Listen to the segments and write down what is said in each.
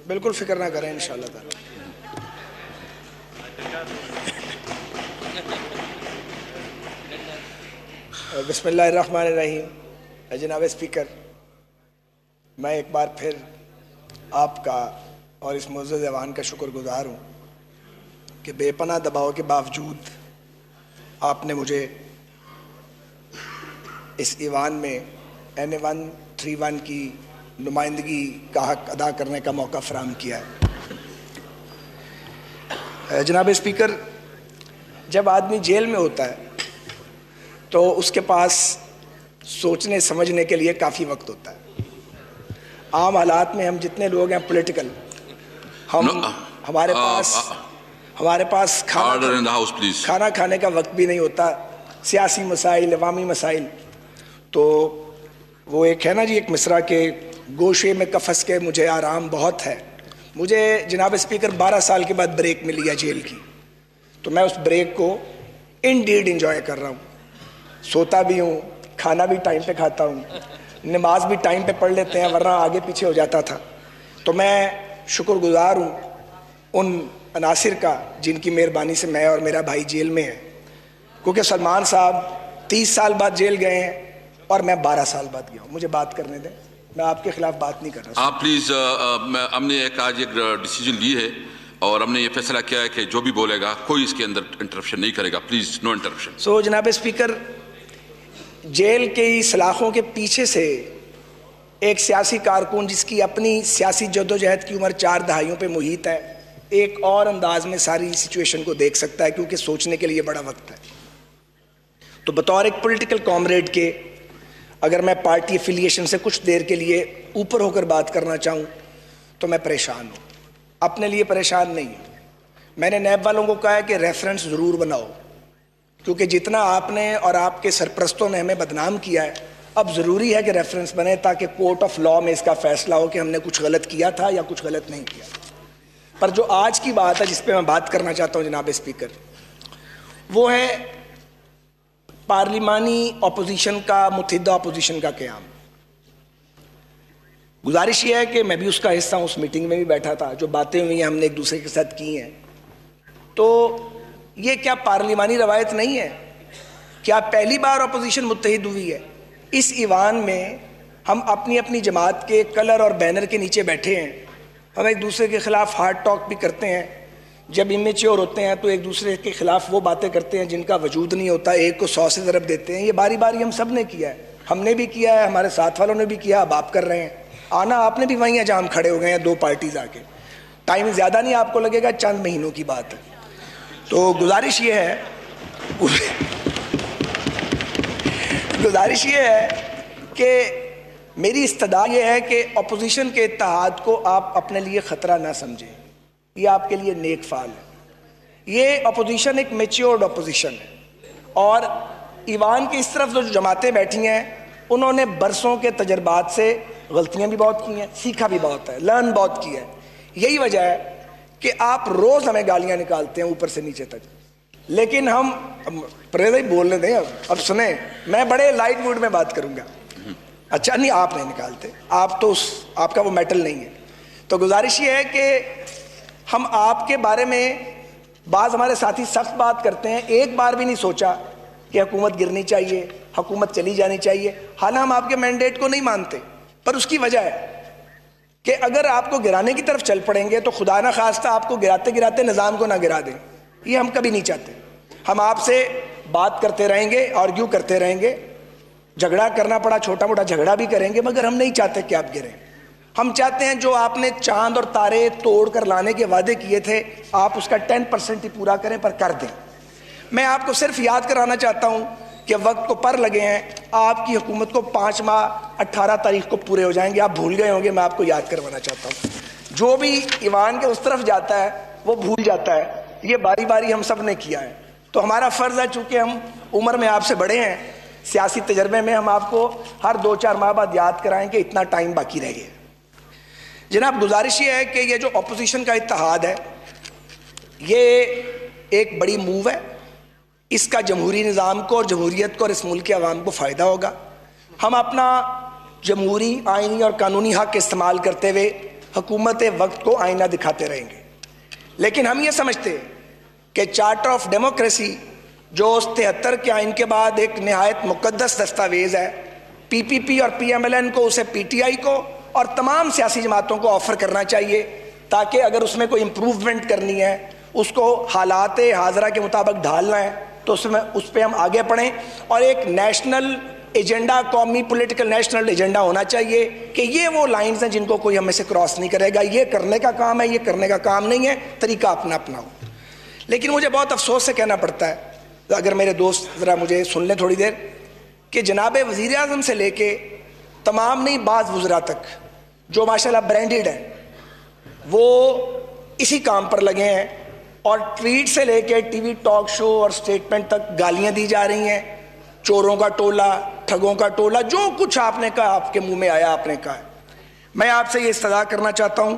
بالکل فکر نہ کریں انشاءاللہ تعالی. بسم اللہ الرحمن الرحیم. جناب اسپیکر، میں ایک بار پھر آپ کا اور اس معزز ایوان کا شکر گزار ہوں کہ بے پناہ دباؤ کے باوجود آپ نے مجھے اس ایوان میں N131 کی نمائندگی کا حق ادا کرنے کا موقع فراہم کیا ہے. جناب اسپیکر، جب آدمی جیل میں ہوتا ہے تو اس کے پاس سوچنے سمجھنے کے لیے کافی وقت ہوتا ہے. عام حالات میں ہم جتنے لوگ ہیں پولیٹیکل، ہمارے پاس کھانا کھانے کا وقت بھی نہیں ہوتا. سیاسی مسائل، عوامی مسائل. تو وہ ایک ہے نا جی، ایک مصرع کے گوشے میں قفس کے مجھے آرام بہت ہے. مجھے جناب اسپیکر 12 سال کے بعد بریک ملی ہے جیل کی، تو میں اس بریک کو انڈیڈ انجوائے کر رہا ہوں. سوتا بھی ہوں، کھانا بھی ٹائم پہ کھاتا ہوں، نماز بھی ٹائم پہ پڑھ لیتے ہیں، ورنہ آگے پیچھے ہو جاتا تھا. تو میں شکر گزار ہوں ان عناصر کا جن کی مہربانی سے میں اور میرا بھائی جیل میں ہیں، کیونکہ سلمان صاحب 30 سال بعد جیل گئے ہیں اور میں 12 سال بعد گیا ہوں. مجھے بات کرنے دیں، میں آپ کے خلاف بات نہیں کر رہا. آپ پلیز، ہم نے آج ایک ڈیسیجن لی ہے اور ہم نے یہ فیصلہ کیا ہے کہ جو بھی بولے گا کوئی اس کے اندر انٹرپشن نہیں کرے گا. Please no interruption. جناب اسپیکر، جیل کی سلاخوں کے پیچھے سے ایک سیاسی کارکن جس کی اپنی سیاسی جدوجہد کی عمر 4 دہائیوں پہ محیط ہے، ایک اور انداز میں ساری سچویشن کو دیکھ سکتا ہے، کیونکہ سوچنے کے لیے بڑا وقت ہے. تو بطور ایک پولیٹیکل کامریڈ کے اگر میں پارٹی افیلیشن سے کچھ دیر کے لیے اوپر ہو کر بات کرنا چاہوں تو میں پریشان ہوں. اپنے لیے پریشان نہیں ہوں. میں نے نیب والوں کو کہا ہے کہ ریفرنس ضرور بناؤ، کیونکہ جتنا آپ نے اور آپ کے سرپرستوں نے ہمیں بدنام کیا ہے، اب ضروری ہے کہ ریفرنس بنے تاکہ کورٹ آف لاء میں اس کا فیصلہ ہو کہ ہم نے کچھ غلط کیا تھا یا کچھ غلط نہیں کیا. پر جو آج کی بات ہے جس پہ میں بات کرنا چاہتا ہوں جناب اسپیکر، وہ ہے پارلیمانی اپوزیشن کا، متحدہ اپوزیشن کا قیام. گزارش یہ ہے کہ میں بھی اس کا حصہ ہوں، اس میٹنگ میں بھی بیٹھا تھا، جو باتیں ہوئی ہیں ہم نے ایک دوسرے کے ساتھ کی ہیں. تو یہ کیا پارلیمانی روایت نہیں ہے؟ کیا پہلی بار اپوزیشن متحد ہوئی ہے؟ اس ایوان میں ہم اپنی اپنی جماعت کے کلر اور بینر کے نیچے بیٹھے ہیں، ہم ایک دوسرے کے خلاف ہارڈ ٹاک بھی کرتے ہیں. جب امیچیور ہوتے ہیں تو ایک دوسرے کے خلاف وہ باتیں کرتے ہیں جن کا وجود نہیں ہوتا، ایک کو 100 سے ضرب دیتے ہیں. یہ باری باری ہم سب نے کیا ہے، ہم نے بھی کیا ہے، ہمارے ساتھ والوں نے بھی کیا، اب آپ کر رہے ہیں. آنا آپ نے بھی وہیں ہے جہاں ہم کھڑے ہو گئے ہیں، 2 پارٹیز آ کے. ٹائم زیادہ نہیں آپ کو لگے گا، چند مہینوں کی بات ہے. تو گزارش یہ ہے کہ میری استدعا یہ ہے کہ اپوزیشن کے اتحاد کو آپ اپنے لیے خطرہ نہ سمجھیں. یہ آپ کے لیے نیک فعل ہے. یہ اپوزیشن ایک میچیورڈ اپوزیشن ہے، اور ایوان کی اس طرف جو جماعتیں بیٹھی ہیں انہوں نے برسوں کے تجربات سے غلطیاں بھی بہت کی ہیں، سیکھا بھی بہت ہے، لرن بہت کیا ہے. یہی وجہ ہے کہ آپ روز ہمیں گالیاں نکالتے ہیں اوپر سے نیچے تک، لیکن ہم پریزا ہی بولنے دیں. اب سنیں، میں بڑے لائٹ موڈ میں بات کروں گا. اچھا نہیں، آپ نہیں نکالتے، آپ تو آپ کا وہ میٹل نہیں ہے. تو گزارش یہ ہے کہ ہم آپ کے بارے میں، بعض ہمارے ساتھی سخت بات کرتے ہیں، ایک بار بھی نہیں سوچا کہ حکومت گرنی چاہیے، حکومت چلی جانی چاہیے. حالانکہ ہم آپ کے مینڈیٹ کو نہیں مانتے، پر اس کی وجہ ہے کہ اگر آپ کو گرانے کی طرف چل پڑیں گے تو خدا نہ خواستہ آپ کو گراتے گراتے نظام کو نہ گرا دیں. یہ ہم کبھی نہیں چاہتے. ہم آپ سے بات کرتے رہیں گے، آرگیو کرتے رہیں گے، جھگڑا کرنا پڑا چھوٹا موٹا جھگڑا بھی کریں گے، مگر ہم نہیں چاہتے کہ آپ گریں. ہم چاہتے ہیں جو آپ نے چاند اور تارے توڑ کر لانے کے وعدے کیے تھے، آپ اس کا 10% ہی پورا کریں، پر کر دیں. میں آپ کو صرف یاد کرانا چاہتا ہوں کہ وقت کو پر لگے ہیں. آپ کی حکومت کو 5 ماہ 18 تاریخ کو پورے ہو جائیں گے. آپ بھول گئے ہوں گے، میں آپ کو یاد کروانا چاہتا ہوں. جو بھی ایوان کے اس طرف جاتا ہے وہ بھول جاتا ہے. یہ باری باری ہم سب نے کیا ہے. تو ہمارا فرض ہے، چونکہ ہم عمر میں آپ سے بڑے ہیں، سیاسی تجربے میں، ہم آپ کو ہر 2-4 ماہ بعد یاد کرائیں کہ اتنا ٹائم باقی رہ گیا. جناب گزارش یہ ہے کہ یہ جو اپوزیشن کا اتحاد ہے یہ ایک بڑی موو ہے. اس کا جمہوری نظام کو اور جمہوریت کو اور اس ملک کے عوام کو فائدہ ہوگا. ہم اپنا جمہوری، آئینی اور قانونی حق استعمال کرتے ہوئے حکومت وقت کو آئینہ دکھاتے رہیں گے، لیکن ہم یہ سمجھتے ہیں کہ چارٹر آف ڈیموکریسی جو 73 کے آئین کے بعد ایک نہایت مقدس دستاویز ہے، پی پی پی اور پی ایم ایل این کو، اسے پی ٹی آئی کو اور تمام سیاسی جماعتوں کو آفر کرنا چاہیے، تاکہ اگر اس میں کوئی امپروومنٹ کرنی ہے، اس کو حالات حاضرہ کے مطابق ڈھالنا ہے، تو اس پہ ہم آگے پڑھیں، اور ایک نیشنل ایجنڈا، قومی پولیٹیکل نیشنل ایجنڈا ہونا چاہیے کہ یہ وہ لائنز ہیں جن کو کوئی ہم میں سے کراس نہیں کرے گا، یہ کرنے کا کام ہے، یہ کرنے کا کام نہیں ہے، طریقہ اپنا اپنا ہو۔ لیکن مجھے بہت افسوس سے کہنا پڑتا ہے، اگر میرے دوست ذرا مجھے سن لیں تھوڑی دیر، کہ جناب وزیر اعظم سے لے کے تمام نہیں بعض وزراء تک جو ماشاءاللہ برانڈڈ ہیں، وہ اسی کام پر لگے ہیں، اور ٹویٹ سے لے کے ٹی وی ٹاک شو اور سٹیٹمنٹ تک گالیاں دی جا رہی ہیں، چوروں کا ٹولہ، ٹھگوں کا ٹولہ، جو کچھ آپ نے کہا، آپ کے منہ میں آیا آپ نے کہا۔ میں آپ سے یہ استدعا کرنا چاہتا ہوں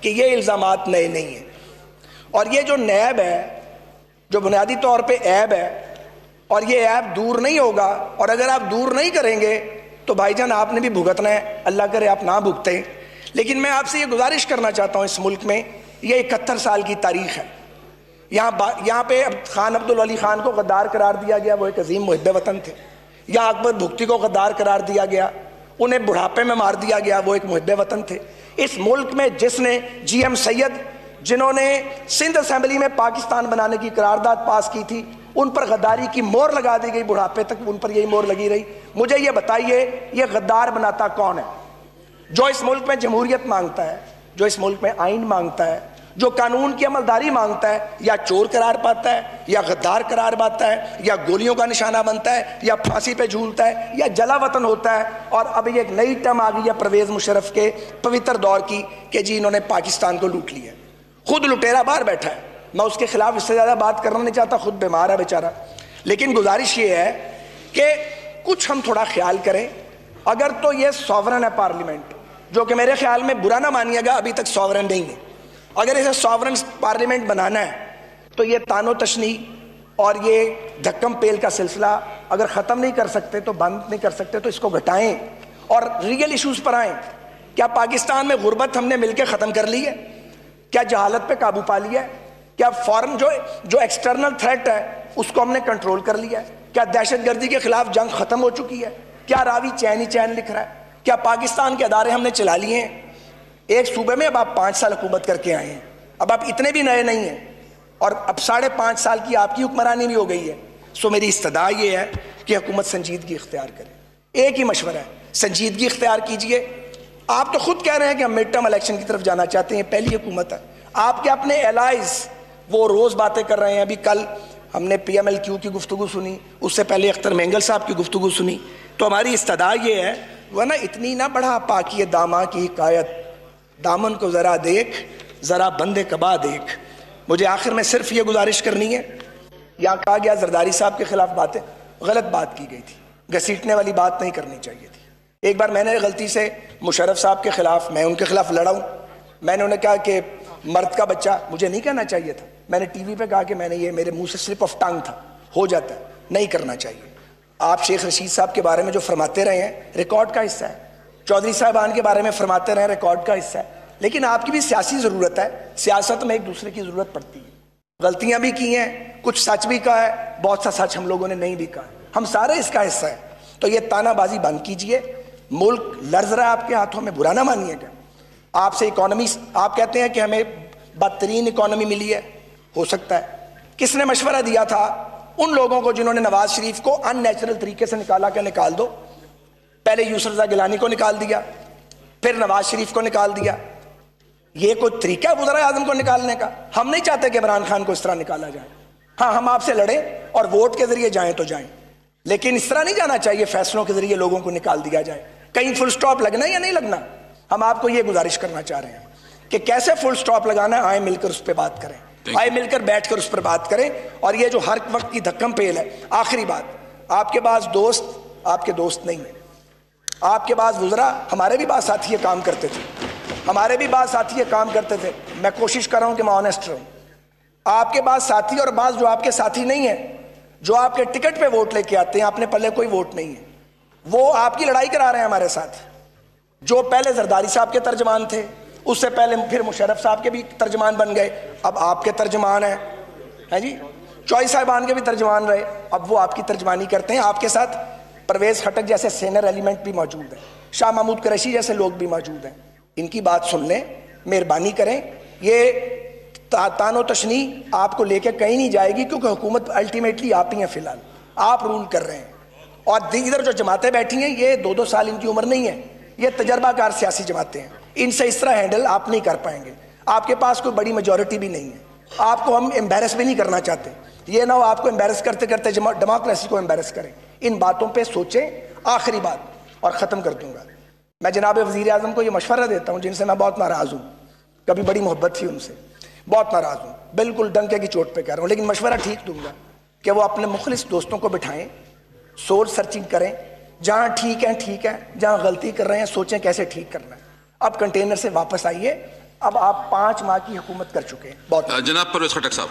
کہ یہ الزامات نئے نہیں ہیں، اور یہ جو نیب ہے، جو بنیادی طور پہ عیب ہے، اور یہ عیب دور نہیں ہوگا، اور اگر آپ دور نہیں کریں گے تو بھائی جان آپ نے بھی بھگتنا ہے، اللہ کرے آپ نہ بھگتیں۔ لیکن میں آپ سے یہ گزارش کرنا چاہتا ہوں، اس ملک میں یہ 71 سال کی تاریخ ہے، یہاں پہ خان عبدالولی خان کو غدار قرار دیا گیا، وہ ایک عظیم محب وطن تھے، یا اکبر بھگتی کو غدار قرار دیا گیا، انہیں بڑھاپے میں مار دیا گیا، وہ ایک محب وطن تھے۔ اس ملک میں جس نے جی ایم سید، جنہوں نے سندھ اسمبلی میں پاکستان بنانے کی قرارداد پاس کی تھی، ان پر غداری کی مہر لگا دی گئی، بڑھاپے تک ان پر یہی مہر لگی رہی۔ مجھے یہ بتائیے، یہ غدار بناتا کون ہے؟ جو اس ملک میں جمہوریت مانگتا ہے، جو اس ملک میں آئین مانگتا ہے، جو قانون کی عملداری مانگتا ہے، یا چور قرار پاتا ہے، یا غدار قرار پاتا ہے، یا گولیوں کا نشانہ بنتا ہے، یا پھانسی پہ جھولتا ہے، یا جلا وطن ہوتا ہے۔ اور اب ایک نئی ٹرم آ گئی ہے پرویز مشرف کے پوتر دور کی کہ جی انہوں نے پاکستان کو لوٹ لیا، خود لٹیرا باہر بیٹھا ہے۔ میں اس کے خلاف اس سے زیادہ بات کرنا نہیں چاہتا، خود بیمار ہے بیچارہ، لیکن گزارش یہ ہے کہ کچھ ہم تھوڑا خیال کریں۔ اگر تو یہ سوورن ہے پارلیمنٹ، جو کہ میرے خیال میں برا نہ مانیے گا، ابھی تک سوورن نہیں ہے، اگر اسے سوورن پارلیمنٹ بنانا ہے تو یہ تان و تشنی اور یہ دھکم پیل کا سلسلہ اگر ختم نہیں کر سکتے، تو بند نہیں کر سکتے، تو اس کو گھٹائیں اور ریئل ایشوز پر آئیں۔ کیا پاکستان میں غربت ہم نے مل کے ختم کر لی ہے؟ کیا جہالت پہ قابو پا لیا ہے؟ کیا فورن جو ایکسٹرنل تھریٹ ہے اس کو ہم نے کنٹرول کر لیا ہے؟ کیا دہشت گردی کے خلاف جنگ ختم ہو چکی ہے؟ کیا راوی چین ہی چین لکھ رہا ہے؟ کیا پاکستان کے ادارے ہم نے چلا لیے ہیں؟ ایک صوبے میں اب آپ 5 سال حکومت کر کے آئے ہیں، اب آپ اتنے بھی نئے نہیں ہیں، اور اب 5.5 سال کی آپ کی حکمرانی بھی ہو گئی ہے۔ سو میری استدعا یہ ہے کہ حکومت سنجیدگی اختیار کرے، ایک ہی مشورہ ہے، سنجیدگی اختیار کیجئے۔ آپ تو خود کہہ رہے ہیں کہ ہم مڈ ٹرم الیکشن کی طرف جانا چاہتے ہیں، پہلی حکومت ہے، آپ کے اپنے الائز وہ روز باتیں کر رہے ہیں۔ ابھی کل ہم نے پی ایم ایل کیو کی گفتگو سنی، اس سے پہلے اختر مینگل صاحب کی گفتگو سنی۔ تو ہماری استدعا یہ ہے، ورنہ اتنی نہ بڑھا پاکی داماں کی حکایت، دامن کو ذرا دیکھ، ذرا بندے کبا دیکھ۔ مجھے آخر میں صرف یہ گزارش کرنی ہے، یہاں کہا گیا زرداری صاحب کے خلاف باتیں، غلط بات کی گئی تھی، گھسیٹنے والی بات نہیں کرنی چاہیے تھی۔ ایک بار میں نے غلطی سے مشرف صاحب کے خلاف، میں ان کے خلاف لڑا ہوں، میں نے انہیں کہا کہ مرد کا بچہ، مجھے نہیں کہنا چاہیے تھا، میں نے ٹی وی پہ کہا کہ میں نے یہ میرے منہ سے سلپ آف ٹنگ تھا، ہو جاتا ہے، نہیں کرنا چاہیے۔ آپ شیخ رشید صاحب کے بارے میں جو فرماتے رہے ہیں ریکارڈ کا حصہ ہے، چودھری صاحبان کے بارے میں فرماتے رہے ہیں ریکارڈ کا حصہ ہے، لیکن آپ کی بھی سیاسی ضرورت ہے، سیاست میں ایک دوسرے کی ضرورت پڑتی ہے۔ غلطیاں بھی کی ہیں، کچھ سچ بھی کہا ہے، بہت سا سچ ہم لوگوں نے نہیں بھی کہا، ہم سارے اس کا حصہ ہیں۔ تو یہ تانا بازی بند کیجئے، ملک لرز رہا ہے آپ کے ہاتھوں میں، برا نہ مانیے گا۔ آپ سے اکانومی، آپ کہتے ہیں کہ ہمیں بدترین اکانومی ملی ہے، ہو سکتا ہے۔ کس نے مشورہ دیا تھا؟ ان لوگوں کو جنہوں نے نواز شریف کو ان نیچرل طریقے سے نکالا کہ نکال دو۔ پہلے یوسف رضا گیلانی کو نکال دیا، پھر نواز شریف کو نکال دیا۔ یہ کوئی طریقہ ہے وزراء اعظم کو نکالنے کا؟ ہم نہیں چاہتے کہ عمران خان کو اس طرح نکالا جائے۔ ہاں، ہم آپ سے لڑیں اور ووٹ کے ذریعے جائیں تو جائیں، لیکن اس طرح نہیں جانا چاہیے فیصلوں کے ذریعے لوگوں کو نکال دیا جائے۔ کہیں فل سٹاپ لگنا یا نہیں لگنا، ہم آپ کو یہ گزارش کرنا چاہ رہے ہیں کہ کیسے فل سٹاپ لگانا ہے، آئیں مل کر اس پہ بات کریں، آئے مل کر بیٹھ کر اس پر بات کریں۔ اور یہ جو ہر وقت کی دھکم پیل ہے، آخری بات، آپ کے پاس دوست آپ کے دوست نہیں ہیں، آپ کے پاس وزراء، ہمارے بھی بعض ساتھی یہ کام کرتے تھے، ہمارے بھی بعض ساتھی یہ کام کرتے تھے، میں کوشش کر رہا ہوں کہ میں آنیسٹ رہوں۔ آپ کے بعض ساتھی اور بعض جو آپ کے ساتھی نہیں ہیں، جو آپ کے ٹکٹ پہ ووٹ لے کے آتے ہیں، اپنے پلے کوئی ووٹ نہیں ہے، وہ آپ کی لڑائی کرا رہے ہیں ہمارے ساتھ۔ جو پہلے زرداری صاحب کے ترجمان تھے، اس سے پہلے پھر مشرف صاحب کے بھی ترجمان بن گئے, اب آپ کے ترجمان ہیں جی. چوئی صاحبان کے بھی ترجمان رہے, اب وہ آپ کی ترجمانی کرتے ہیں. آپ کے ساتھ پرویز خٹک جیسے سینئر ایلیمنٹ بھی موجود ہیں, شاہ محمود قریشی جیسے لوگ بھی موجود ہیں. ان کی بات سن لیں, مہربانی کریں. یہ تان و تشنیع آپ کو لے کے کہیں نہیں جائے گی, کیونکہ حکومت الٹیمیٹلی آپ ہی ہیں, فی الحال آپ رول کر رہے ہیں. اور ادھر جو جماعتیں بیٹھی ہیں یہ 2-2 سال ان کی عمر نہیں ہے, یہ تجربہ کار سیاسی جماعتیں ہیں. ان سے اس طرح ہینڈل آپ نہیں کر پائیں گے. آپ کے پاس کوئی بڑی میجورٹی بھی نہیں ہے, آپ کو ہم امبیرس بھی نہیں کرنا چاہتے. یہ نہ ہو آپ کو امبیرس کرتے کرتے ڈیموکریسی کو امبیرس کریں. ان باتوں پہ سوچیں. آخری بات اور ختم کر دوں گا, میں جناب وزیر اعظم کو یہ مشورہ دیتا ہوں, جن سے میں بہت ناراض ہوں, کبھی بڑی محبت تھی ان سے, بہت ناراض ہوں, بالکل ڈنکے کی چوٹ پہ کہہ رہا ہوں, لیکن مشورہ ٹھیک دوں گا کہ وہ اپنے مخلص دوستوں کو بٹھائیں, سورس سرچنگ کریں, جہاں ٹھیک ہے, جہاں غلطی کر رہے ہیں سوچیں کیسے ٹھیک کرنا ہے. اب کنٹینر سے واپس آئیے, اب آپ 5 ماہ کی حکومت کر چکے ہیں. بہت جناب پرویز خٹک صاحب.